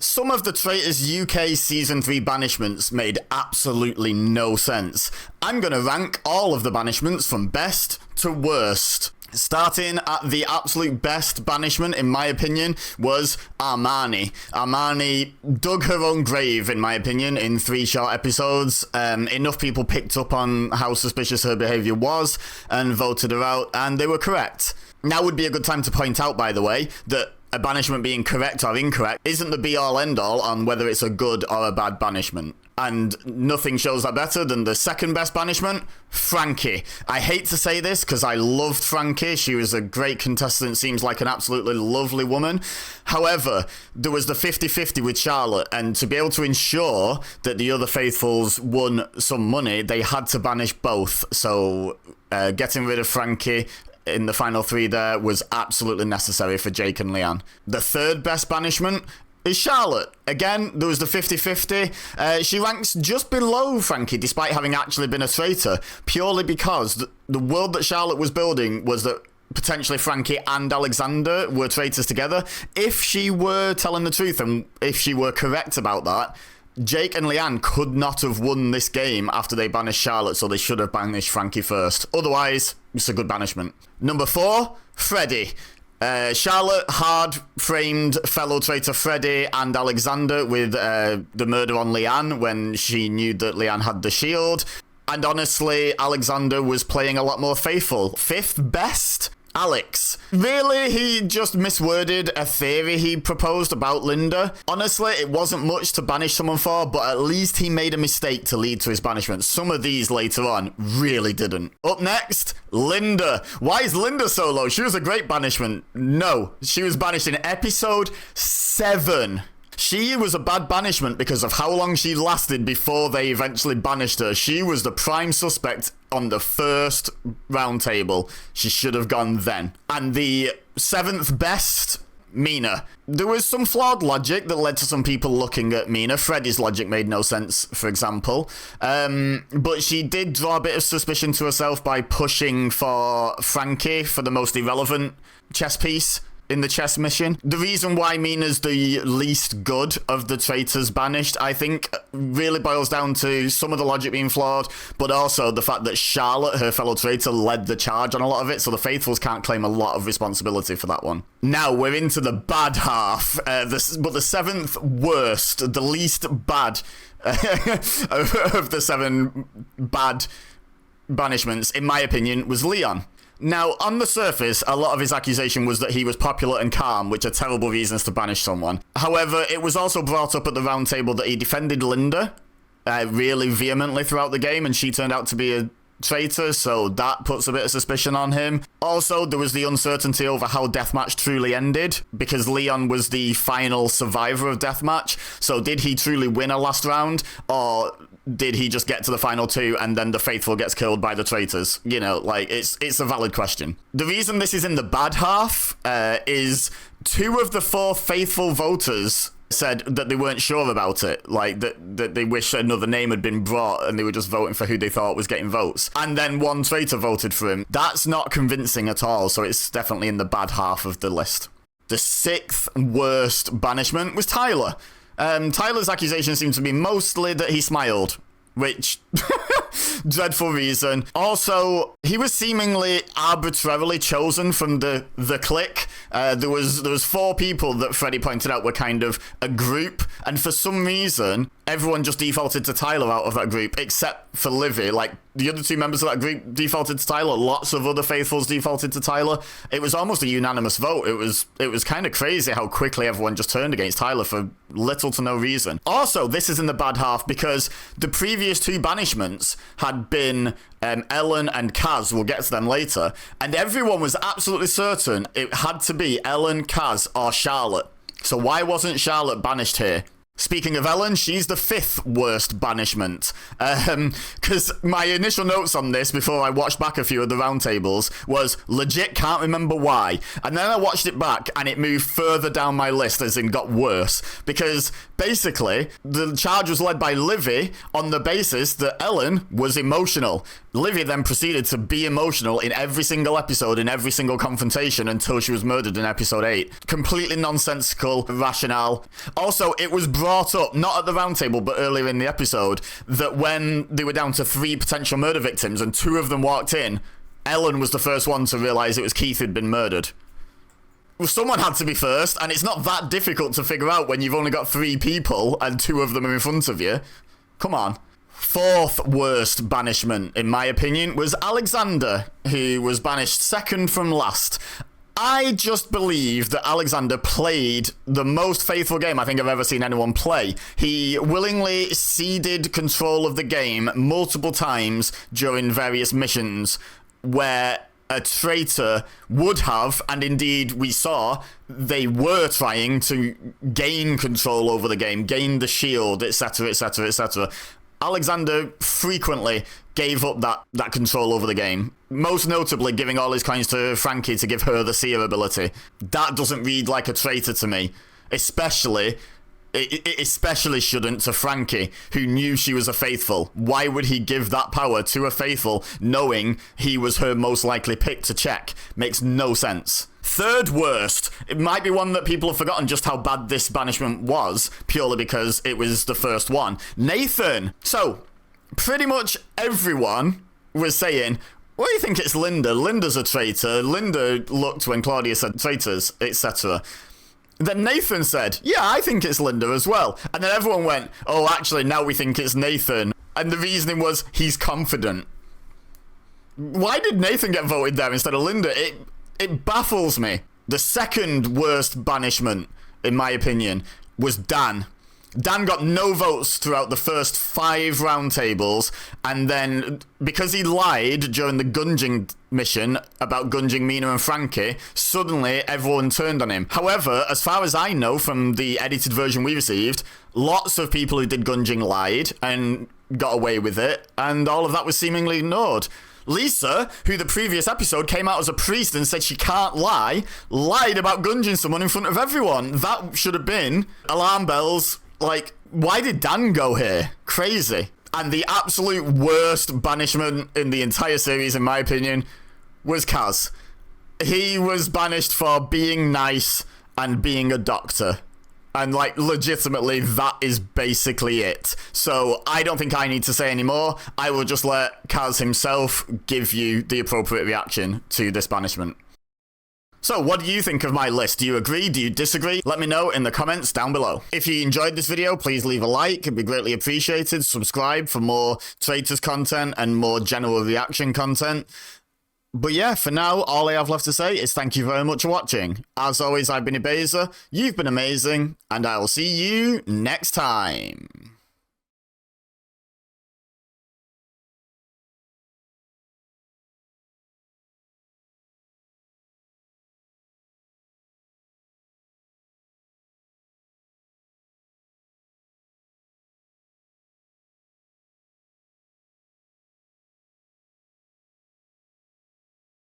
Some of the Traitors UK Season 3 banishments made absolutely no sense. I'm going to rank all of the banishments from best to worst. Starting at the absolute best banishment, in my opinion, was Armani. Armani dug her own grave, in my opinion, in 3 short episodes. Enough people picked up on how suspicious her behaviour was and voted her out, and they were correct. Now would be a good time to point out, by the way, that a banishment being correct or incorrect isn't the be-all end-all on whether it's a good or a bad banishment. And nothing shows that better than the second best banishment, Frankie. I hate to say this because I loved Frankie. She was a great contestant, seems like an absolutely lovely woman. However, there was the 50-50 with Charlotte, and to be able to ensure that the other faithfuls won some money, they had to banish both. So getting rid of Frankie in the final 3 there was absolutely necessary for Jake and Leanne. The third best banishment is Charlotte. Again, there was the 50-50. She ranks just below Frankie despite having actually been a traitor, purely because the world that Charlotte was building was that potentially Frankie and Alexander were traitors together. If she were telling the truth and if she were correct about that, Jake and Leanne could not have won this game after they banished Charlotte, so they should have banished Frankie first. Otherwise, it's a good banishment. Number 4, Freddie. Charlotte hard-framed fellow traitor Freddie and Alexander with the murder on Leanne when she knew that Leanne had the shield. And honestly, Alexander was playing a lot more faithful. 5th best, Alex. Really, he just misworded a theory he proposed about Linda. Honestly, it wasn't much to banish someone for, but at least he made a mistake to lead to his banishment. Some of these later on really didn't. Up next, Linda. Why is Linda so low? She was a great banishment. No, she was banished in episode 7. She was a bad banishment because of how long she lasted before they eventually banished her. She was the prime suspect on the first round table. She should have gone then. And the 7th best, Mina. There was some flawed logic that led to some people looking at Mina. Freddie's logic made no sense, for example. But she did draw a bit of suspicion to herself by pushing for Frankie for the most irrelevant chess piece in the chess mission. The reason why Mina's the least good of the traitors banished, I think, really boils down to some of the logic being flawed, but also the fact that Charlotte, her fellow traitor, led the charge on a lot of it, so the faithfuls can't claim a lot of responsibility for that one. Now, we're into the bad half, but the 7th worst, the least bad of the 7 bad banishments, in my opinion, was Leon. Now, on the surface, a lot of his accusation was that he was popular and calm, which are terrible reasons to banish someone. However, it was also brought up at the round table that he defended Linda really vehemently throughout the game, and she turned out to be a traitor, so that puts a bit of suspicion on him. Also, there was the uncertainty over how Deathmatch truly ended, because Leon was the final survivor of Deathmatch, so did he truly win a last round, or did he just get to the final 2 and then the faithful gets killed by the traitors? You know, like, it's a valid question. The reason this is in the bad half is 2 of the 4 faithful voters said that they weren't sure about it, like that they wish another name had been brought and they were just voting for who they thought was getting votes. And then 1 traitor voted for him. That's not convincing at all, so it's definitely in the bad half of the list. The 6th worst banishment was Tyler. Tyler's accusation seemed to be mostly that he smiled, which dreadful reason. Also, he was seemingly arbitrarily chosen from the clique. There was 4 people that Freddie pointed out were kind of a group, and for some reason everyone just defaulted to Tyler out of that group, except for Livy. Like, the other 2 members of that group defaulted to Tyler. Lots of other faithfuls defaulted to Tyler. It was almost a unanimous vote. It was kind of crazy how quickly everyone just turned against Tyler for little to no reason. Also, this is in the bad half because the previous 2 banishments had been Elen and Kaz. We'll get to them later. And everyone was absolutely certain it had to be Elen, Kaz, or Charlotte. So why wasn't Charlotte banished here? Speaking of Elen, she's the 5th worst banishment. Because my initial notes on this before I watched back a few of the roundtables was legit can't remember why. And then I watched it back and it moved further down my list as in got worse. Because basically, the charge was led by Livy on the basis that Elen was emotional. Livy then proceeded to be emotional in every single episode, in every single confrontation until she was murdered in episode 8. Completely nonsensical rationale. Also, it was brought up, not at the roundtable, but earlier in the episode, that when they were down to 3 potential murder victims and 2 of them walked in, Elen was the first one to realise it was Keith who'd been murdered. Well, someone had to be first, and it's not that difficult to figure out when you've only got 3 people and 2 of them are in front of you. Come on. 4th worst banishment, in my opinion, was Alexander, who was banished 2nd from last. I just believe that Alexander played the most faithful game I think I've ever seen anyone play. He willingly ceded control of the game multiple times during various missions where a traitor would have, and indeed we saw, they were trying to gain control over the game, gain the shield, etc, etc, etc. Alexander frequently gave up that control over the game. Most notably giving all his coins to Frankie to give her the seer ability. That doesn't read like a traitor to me. Especially shouldn't to Frankie, who knew she was a faithful. Why would he give that power to a faithful, knowing he was her most likely pick to check? Makes no sense. 3rd worst. It might be one that people have forgotten just how bad this banishment was, purely because it was the first one. Nathan. So, pretty much everyone was saying, well, you think it's Linda? Linda's a traitor. Linda looked when Claudia said traitors, etc. Then Nathan said, yeah, I think it's Linda as well. And then everyone went, oh, actually, now we think it's Nathan. And the reasoning was, he's confident. Why did Nathan get voted there instead of Linda? It baffles me. The 2nd worst banishment, in my opinion, was Dan. Dan got no votes throughout the first 5 roundtables, and then because he lied during the gunging mission about gunging Mina and Frankie, suddenly everyone turned on him. However, as far as I know from the edited version we received, lots of people who did gunging lied and got away with it, and all of that was seemingly ignored. Lisa, who the previous episode came out as a priest and said she can't lie, lied about gunging someone in front of everyone. That should have been alarm bells. Like, why did Dan go here? Crazy. And the absolute worst banishment in the entire series, in my opinion, was Kaz. He was banished for being nice and being a doctor. And, like, legitimately, that is basically it. So, I don't think I need to say any more. I will just let Kaz himself give you the appropriate reaction to this banishment. So, what do you think of my list? Do you agree? Do you disagree? Let me know in the comments down below. If you enjoyed this video, please leave a like. It'd be greatly appreciated. Subscribe for more Traitors content and more general reaction content. But yeah, for now, all I have left to say is thank you very much for watching. As always, I've been EBEZA, you've been amazing, and I will see you next time.